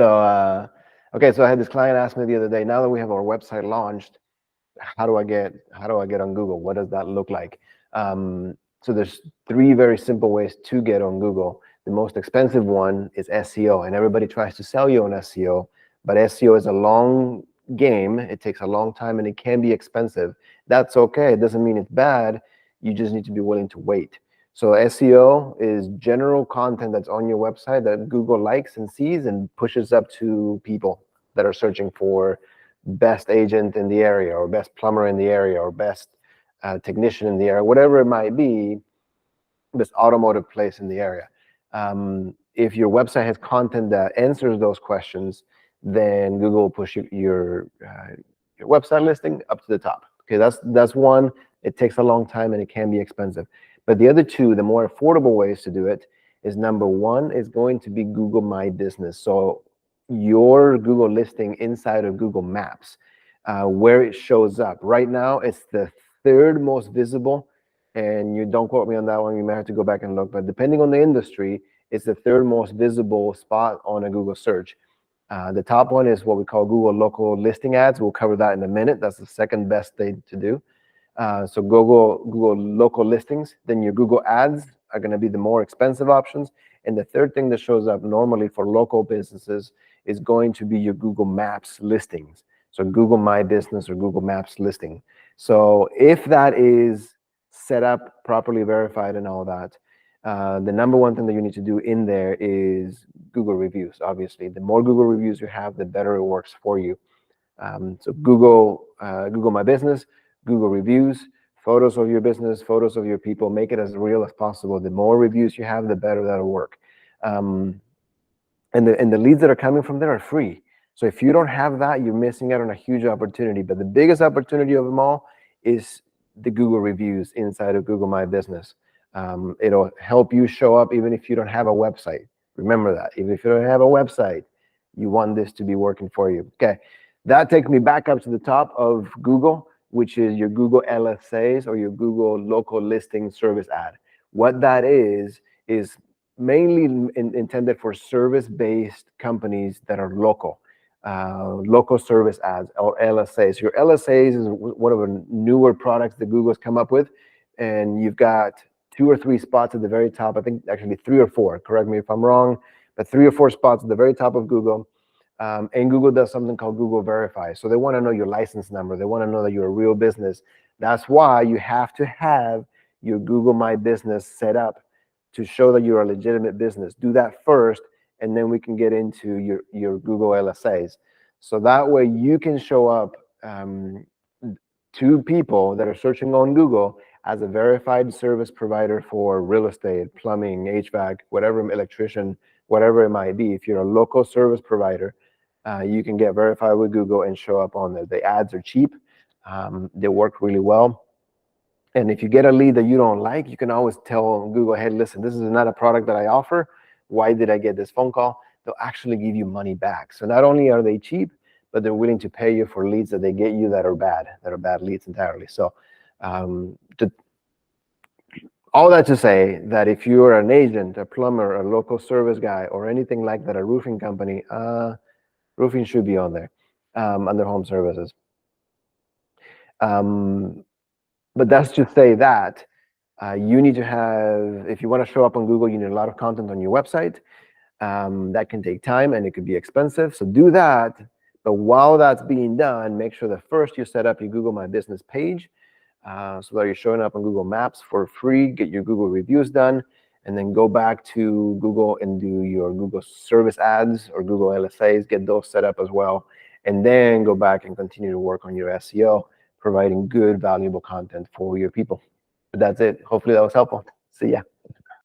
Okay, so I had this client ask me the other day, now that we have our website launched, how do I get on Google? What does that look like? So there's three very simple ways to get on Google. The most expensive one is SEO, and everybody tries to sell you on SEO, but SEO is a long game. It takes a long time and it can be expensive. That's okay. It doesn't mean it's bad. You just need to be willing to wait. So SEO is general content that's on your website that Google likes and sees and pushes up to people that are searching for best agent in the area, or best plumber in the area, or best technician in the area, whatever it might be, best automotive place in the area. If your website has content that answers those questions, then Google will push your website listing up to the top. Okay, that's one. It takes a long time and it can be expensive. But the other two, the more affordable ways to do it, is number one is going to be Google My Business. So your Google listing inside of Google Maps, where it shows up. Right now, it's the third most visible, and you don't quote me on that one, you may have to go back and look, but depending on the industry, it's the third most visible spot on a Google search. The top one is what we call Google Local Listing Ads. We'll cover that in a minute. That's the second best thing to do. So Google Local Listings, then your Google Ads are going to be the more expensive options. And the third thing that shows up normally for local businesses is going to be your Google Maps listings. So Google My Business or Google Maps listing. So if that is set up, properly verified and all that, the number one thing that you need to do in there is Google reviews. Obviously, the more Google reviews you have, the better it works for you. So Google My Business, Google reviews, photos of your business, photos of your people, make it as real as possible. The more reviews you have, the better that'll work. And the leads that are coming from there are free. So if you don't have that, you're missing out on a huge opportunity. But the biggest opportunity of them all is the Google reviews inside of Google My Business. It'll help you show up even if you don't have a website. Remember that. Even if you don't have a website, you want this to be working for you. Okay, that takes me back up to the top of Google, which is your Google LSAs, or your Google Local Listing Service Ad. What that is mainly intended for service-based companies that are local. Local service ads, or LSAs. Your LSAs is one of the newer products that Google's come up with, and you've got 2 or 3 spots at the very top. I think actually 3 or 4, correct me if I'm wrong, but 3 or 4 spots at the very top of Google. And Google does something called Google Verify. So they want to know your license number. They want to know that you're a real business. That's why you have to have your Google My Business set up to show that you're a legitimate business. Do that first, and then we can get into your Google LSAs. So that way you can show up to people that are searching on Google as a verified service provider for real estate, plumbing, HVAC, whatever, electrician, whatever it might be. If you're a local service provider, you can get verified with Google and show up on there. The ads are cheap. They work really well. And if you get a lead that you don't like, you can always tell Google, hey, listen, this is not a product that I offer. Why did I get this phone call? They'll actually give you money back. So not only are they cheap, but they're willing to pay you for leads that they get you that are bad leads entirely. So all that to say that if you're an agent, a plumber, a local service guy, or anything like that, a roofing company, roofing should be on there under home services. But that's to say that you need to have, if you want to show up on Google, you need a lot of content on your website. That can take time and it could be expensive. So do that. But while that's being done, make sure that first you set up your Google My Business page so that you're showing up on Google Maps for free, get your Google reviews done, and then go back to Google and do your Google service ads or Google LSAs, get those set up as well. And then go back and continue to work on your SEO, providing good, valuable content for your people. But that's it. Hopefully that was helpful. See ya.